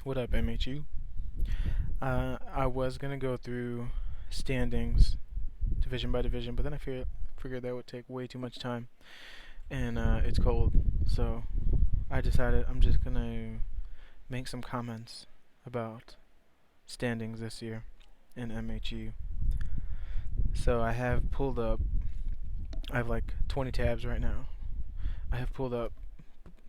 What up, MHU? I was gonna go through standings division by division, but then figured that would take way too much time, and it's cold, so I decided I'm just gonna make some comments about standings this year in MHU. So I have like 20 tabs right now. I have pulled up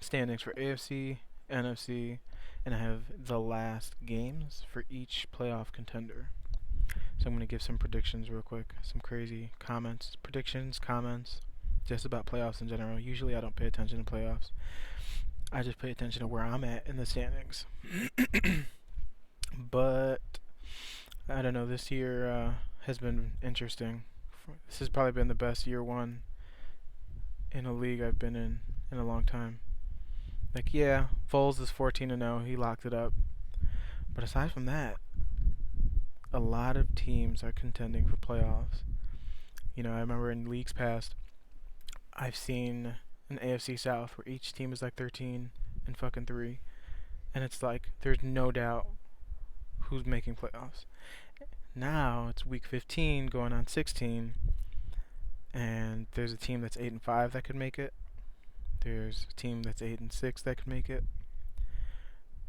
standings for AFC, NFC, and I have the last games for each playoff contender. So I'm going to give some predictions real quick, some crazy comments, predictions, comments, just about playoffs in general. Usually I don't pay attention to playoffs. I just pay attention to where I'm at in the standings. But I don't know, this year has been interesting. This has probably been the best year one in a league I've been in a long time. Like, yeah, Foles is 14-0. He locked it up. But aside from that, a lot of teams are contending for playoffs. I remember in leagues past, I've seen an AFC South where each team is like 13 and fucking 3, and it's like there's no doubt who's making playoffs. Now it's week 15 going on 16, and there's a team that's 8-5 that could make it. There's a team that's 8-6 that could make it.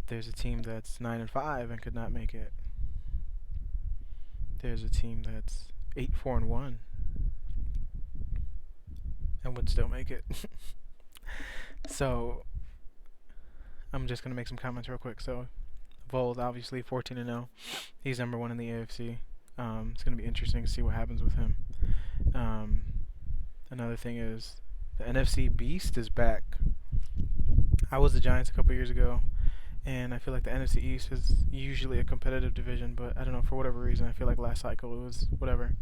There's a team that's 9-5 and could not make it. There's a team that's 8-4-1 and would still make it. So I'm just gonna make some comments real quick. So Vold, obviously 14-0. He's number one in the AFC. It's gonna be interesting to see what happens with him. Another thing is the NFC Beast is back. I was the Giants a couple years ago, and I feel like the NFC East is usually a competitive division, but I don't know, for whatever reason, I feel like last cycle it was whatever.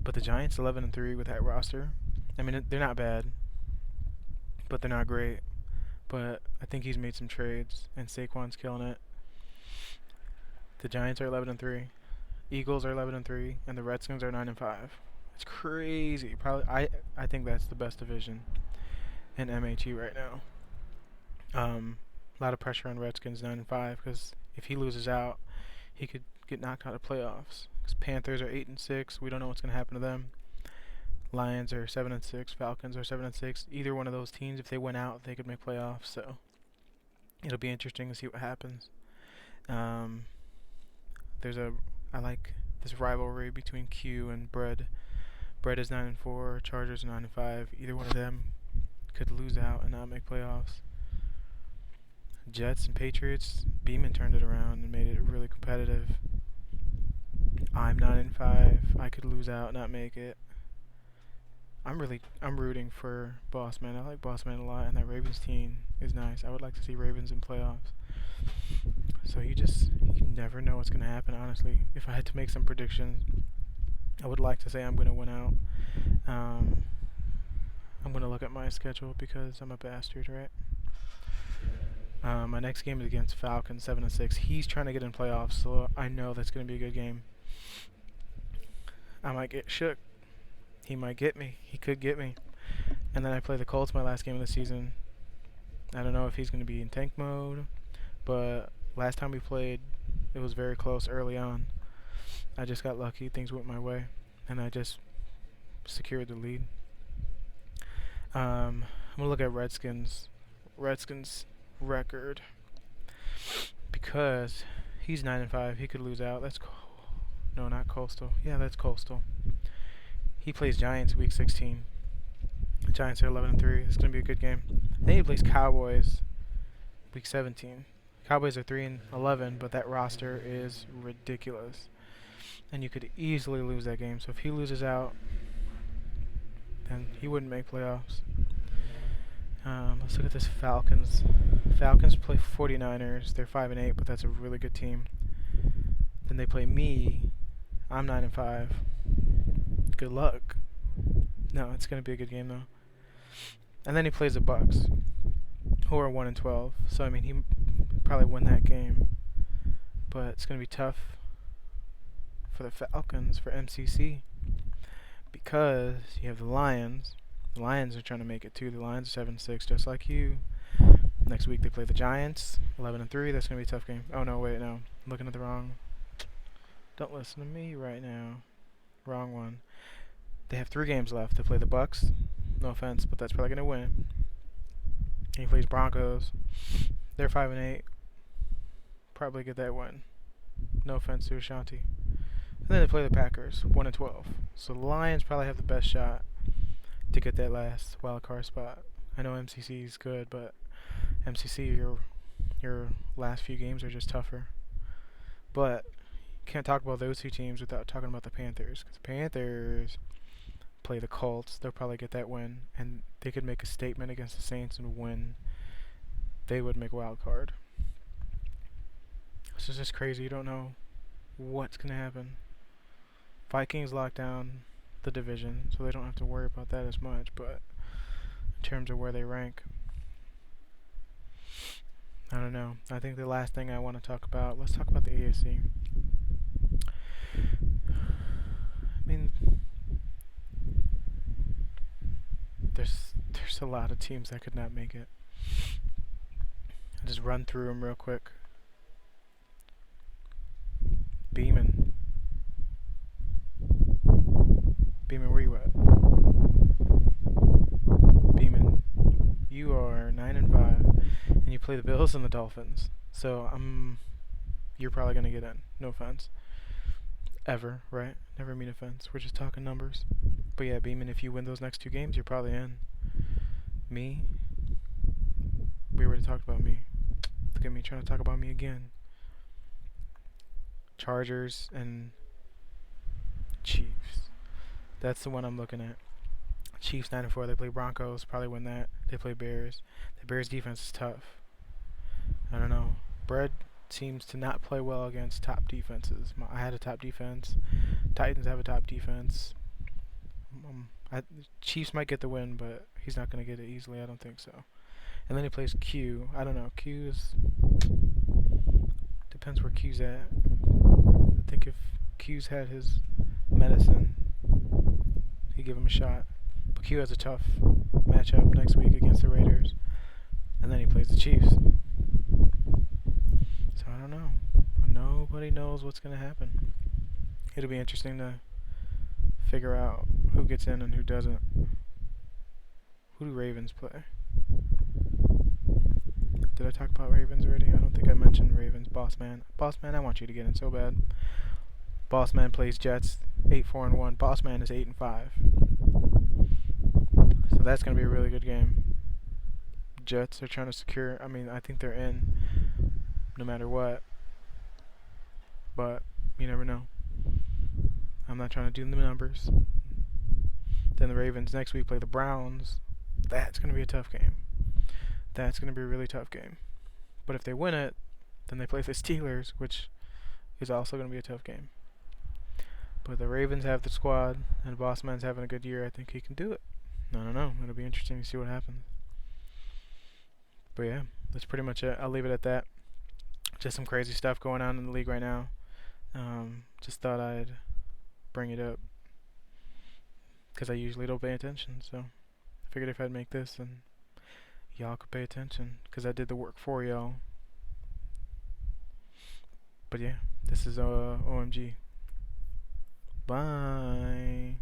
But the Giants 11-3 with that roster. I mean, they're not bad, but they're not great. But I think he's made some trades, and Saquon's killing it. The Giants are 11-3, Eagles are 11-3, and the Redskins are 9-5. It's crazy. I think that's the best division in MHU right now. A lot of pressure on Redskins 9-5 because if he loses out, he could get knocked out of playoffs. Because Panthers are 8-6. We don't know what's going to happen to them. Lions are 7-6. Falcons are 7-6. Either one of those teams, if they went out, they could make playoffs. So it'll be interesting to see what happens. I like this rivalry between Q and Bread. Bread is 9-4. Chargers are 9-5. Either one of them could lose out and not make playoffs. Jets and Patriots, Beeman turned it around and made it really competitive. I'm 9-5. I could lose out, not make it. I'm rooting for Boss Man. I like Boss Man a lot, and that Ravens team is nice. I would like to see Ravens in playoffs. So you never know what's gonna happen. Honestly, if I had to make some predictions, I would like to say I'm gonna win out. I'm gonna look at my schedule because I'm a bastard, right? My next game is against Falcons, 7-6. He's trying to get in playoffs, so I know that's going to be a good game. I might get shook. He might get me. He could get me. And then I play the Colts my last game of the season. I don't know if he's going to be in tank mode, but last time we played, it was very close early on. I just got lucky. Things went my way, and I just secured the lead. I'm going to look at Redskins record because he's 9-5. He could lose out. No, not Coastal. Yeah, that's Coastal. He plays Giants week 16. The Giants are 11-3. It's gonna be a good game. Then he plays Cowboys week 17. Cowboys are 3-11, but that roster is ridiculous, and you could easily lose that game. So if he loses out, then he wouldn't make playoffs. Let's look at this Falcons. Falcons play 49ers. They're 5-8, but that's a really good team. Then they play me. I'm 9-5. Good luck. No, it's gonna be a good game though. And then he plays the Bucks, who are 1-12. So I mean, he probably win that game, but it's gonna be tough for the Falcons for MCC because you have the Lions. The Lions are trying to make it too. The Lions are 7-6, just like you. Next week they play the Giants, 11-3. That's gonna be a tough game. Oh no, wait, no, I'm looking at the wrong. Don't listen to me right now. Wrong one. They have 3 games left. They play the Bucks. No offense, but that's probably gonna win. And he plays Broncos. They're 5-8. Probably get that win. No offense to Ashanti. And then they play the Packers, 1-12. So the Lions probably have the best shot to get that last wild card spot. I know MCC is good, but MCC, your last few games are just tougher. But you can't talk about those 2 teams without talking about the Panthers. Because the Panthers play the Colts. They'll probably get that win, and they could make a statement against the Saints and win. They would make a wild card. This is just crazy. You don't know what's gonna happen. Vikings lock down the division, so they don't have to worry about that as much. But in terms of where they rank, I don't know. I think the last thing I want to talk about, let's talk about the AFC. I mean, there's a lot of teams that could not make it. I'll just run through them real quick. Beeman, where you at? Beeman, you are 9-5, and you play the Bills and the Dolphins. So you're probably gonna get in. No offense. Ever, right? Never mean offense. We're just talking numbers. But yeah, Beeman, if you win those next 2 games, you're probably in. Me? We already talked about me. Look at me trying to talk about me again. Chargers and Chiefs. That's the one I'm looking at. Chiefs 9-4. They play Broncos. Probably win that. They play Bears. The Bears defense is tough. I don't know. Bread seems to not play well against top defenses. I had a top defense. Titans have a top defense. Chiefs might get the win, but he's not going to get it easily. I don't think so. And then he plays Q. I don't know. Q is... depends where Q's at. I think if Q's had his medicine, he'd give him a shot. But Q has a tough matchup next week against the Raiders. And then he plays the Chiefs. So I don't know. Nobody knows what's going to happen. It'll be interesting to figure out who gets in and who doesn't. Who do Ravens play? Did I talk about Ravens already? I don't think I mentioned Ravens. Boss man, I want you to get in so bad. Boss man plays Jets, 8-4-1. Boss man is 8-5. So that's gonna be a really good game. Jets are trying to secure. I mean, I think they're in, no matter what. But you never know. I'm not trying to do the numbers. Then the Ravens next week play the Browns. That's gonna be a tough game. That's going to be a really tough game. But if they win it, then they play the Steelers, which is also going to be a tough game. But the Ravens have the squad, and Bossman's having a good year. I think he can do it. I don't know. It'll be interesting to see what happens. But yeah, that's pretty much it. I'll leave it at that. Just some crazy stuff going on in the league right now. Just thought I'd bring it up because I usually don't pay attention. So I figured if I'd make this, then y'all could pay attention because I did the work for y'all. But yeah, this is OMG. Bye.